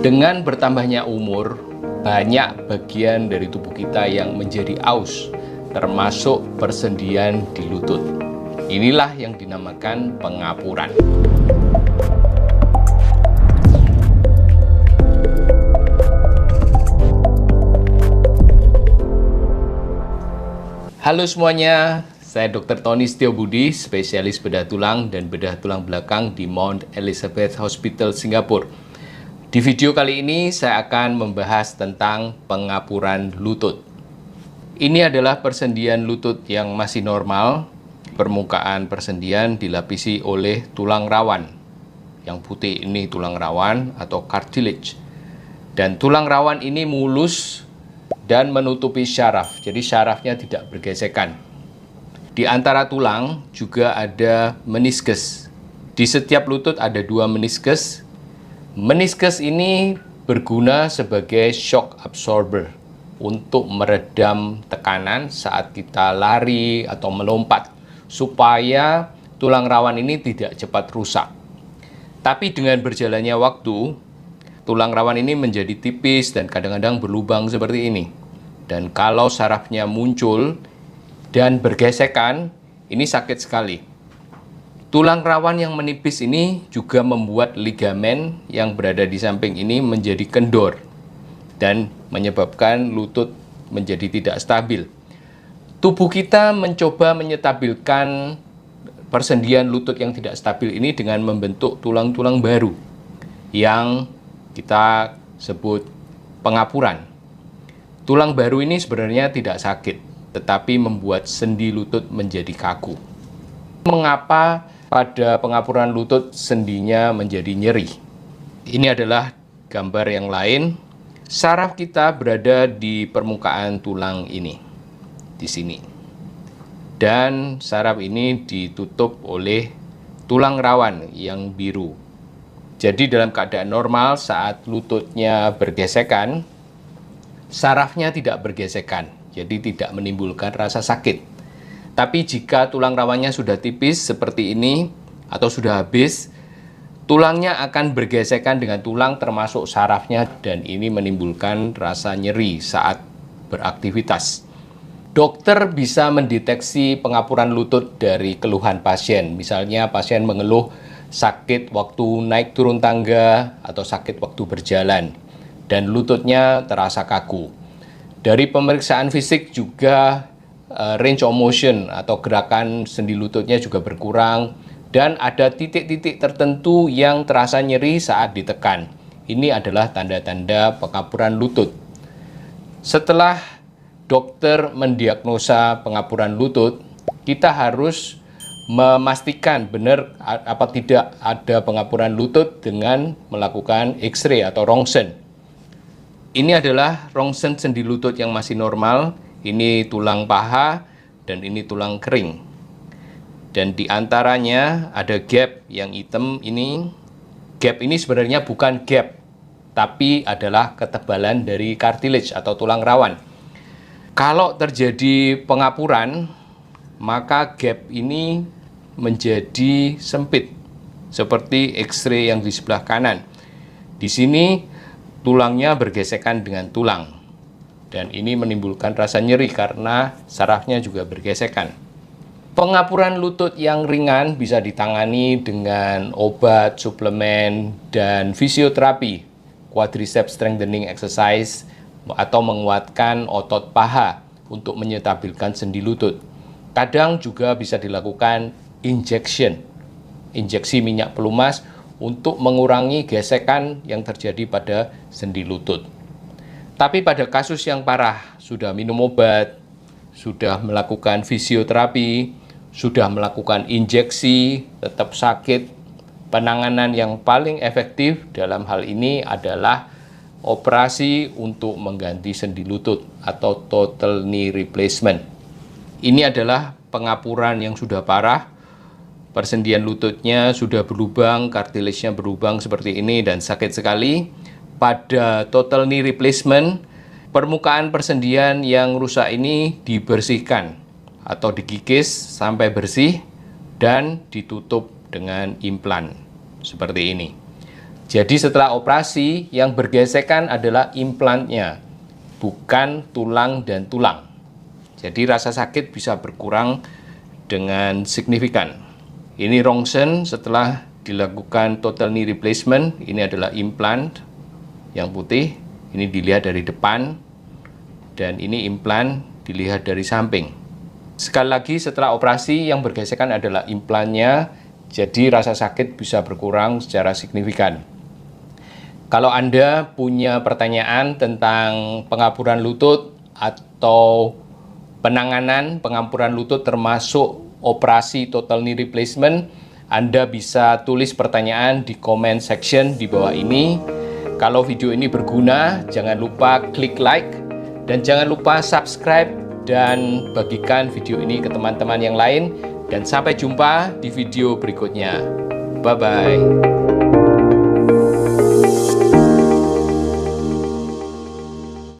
Dengan bertambahnya umur, banyak bagian dari tubuh kita yang menjadi aus, termasuk persendian di lutut. Inilah yang dinamakan pengapuran. Halo semuanya, saya Dr. Tony Setiobudi, spesialis bedah tulang dan bedah tulang belakang di Mount Elizabeth Hospital, Singapura. Di video kali ini saya akan membahas tentang pengapuran lutut. Ini adalah persendian lutut yang masih normal. Permukaan persendian dilapisi oleh tulang rawan. Yang putih ini tulang rawan atau cartilage. Dan tulang rawan ini mulus dan menutupi syaraf. Jadi syarafnya tidak bergesekan. Di antara tulang juga ada meniskus. Di setiap lutut ada 2 meniskus. Meniskus ini berguna sebagai shock absorber untuk meredam tekanan saat kita lari atau melompat supaya tulang rawan ini tidak cepat rusak. Tapi dengan berjalannya waktu, tulang rawan ini menjadi tipis dan kadang-kadang berlubang seperti ini. Dan kalau sarafnya muncul dan bergesekan, ini sakit sekali. Tulang rawan yang menipis ini juga membuat ligamen yang berada di samping ini menjadi kendor dan menyebabkan lutut menjadi tidak stabil. Tubuh kita mencoba menyetabilkan persendian lutut yang tidak stabil ini dengan membentuk tulang-tulang baru yang kita sebut pengapuran. Tulang baru ini sebenarnya tidak sakit, tetapi membuat sendi lutut menjadi kaku. Mengapa pada pengapuran lutut sendinya menjadi nyeri? Ini adalah gambar yang lain. Saraf kita berada di permukaan tulang ini, di sini. Dan saraf ini ditutup oleh tulang rawan yang biru. Jadi dalam keadaan normal saat lututnya bergesekan, sarafnya tidak bergesekan, jadi tidak menimbulkan rasa sakit. Tapi jika tulang rawannya sudah tipis seperti ini atau sudah habis, tulangnya akan bergesekan dengan tulang termasuk sarafnya dan ini menimbulkan rasa nyeri saat beraktivitas. Dokter bisa mendeteksi pengapuran lutut dari keluhan pasien. Misalnya pasien mengeluh sakit waktu naik turun tangga atau sakit waktu berjalan dan lututnya terasa kaku. Dari pemeriksaan fisik juga range of motion atau gerakan sendi lututnya juga berkurang dan ada titik-titik tertentu yang terasa nyeri saat ditekan. Ini adalah tanda-tanda pengapuran lutut. Setelah dokter mendiagnosa pengapuran lutut, kita harus memastikan benar apa tidak ada pengapuran lutut dengan melakukan X-ray atau rongsen. Ini adalah rongsen sendi lutut yang masih normal. Ini tulang paha dan ini tulang kering. Dan di antaranya ada gap yang hitam ini. Gap ini sebenarnya bukan gap, tapi adalah ketebalan dari cartilage atau tulang rawan. Kalau terjadi pengapuran, maka gap ini menjadi sempit, seperti X-ray yang di sebelah kanan. Di sini tulangnya bergesekan dengan tulang. Dan ini menimbulkan rasa nyeri karena sarafnya juga bergesekan. Pengapuran lutut yang ringan bisa ditangani dengan obat, suplemen, dan fisioterapi, quadriceps strengthening exercise, atau menguatkan otot paha untuk menyetabilkan sendi lutut. Kadang juga bisa dilakukan injeksi minyak pelumas untuk mengurangi gesekan yang terjadi pada sendi lutut. Tapi pada kasus yang parah, sudah minum obat, sudah melakukan fisioterapi, sudah melakukan injeksi, tetap sakit, penanganan yang paling efektif dalam hal ini adalah operasi untuk mengganti sendi lutut atau total knee replacement. Ini adalah pengapuran yang sudah parah, persendian lututnya sudah berlubang, cartilage-nya berlubang seperti ini dan sakit sekali. Pada total knee replacement, permukaan persendian yang rusak ini dibersihkan atau dikikis sampai bersih dan ditutup dengan implan seperti ini. Jadi setelah operasi, yang bergesekan adalah implantnya, bukan tulang dan tulang. Jadi rasa sakit bisa berkurang dengan signifikan. Ini rongsen setelah dilakukan total knee replacement. Ini adalah implant yang putih. Ini dilihat dari depan, dan ini implant dilihat dari samping. Sekali lagi, setelah operasi yang bergesekan adalah implantnya, jadi rasa sakit bisa berkurang secara signifikan. Kalau Anda punya pertanyaan tentang pengampuran lutut atau penanganan pengampuran lutut termasuk operasi total knee replacement, Anda bisa tulis pertanyaan di comment section di bawah ini. Kalau video ini berguna, jangan lupa klik like dan jangan lupa subscribe dan bagikan video ini ke teman-teman yang lain. Dan sampai jumpa di video berikutnya. Bye-bye.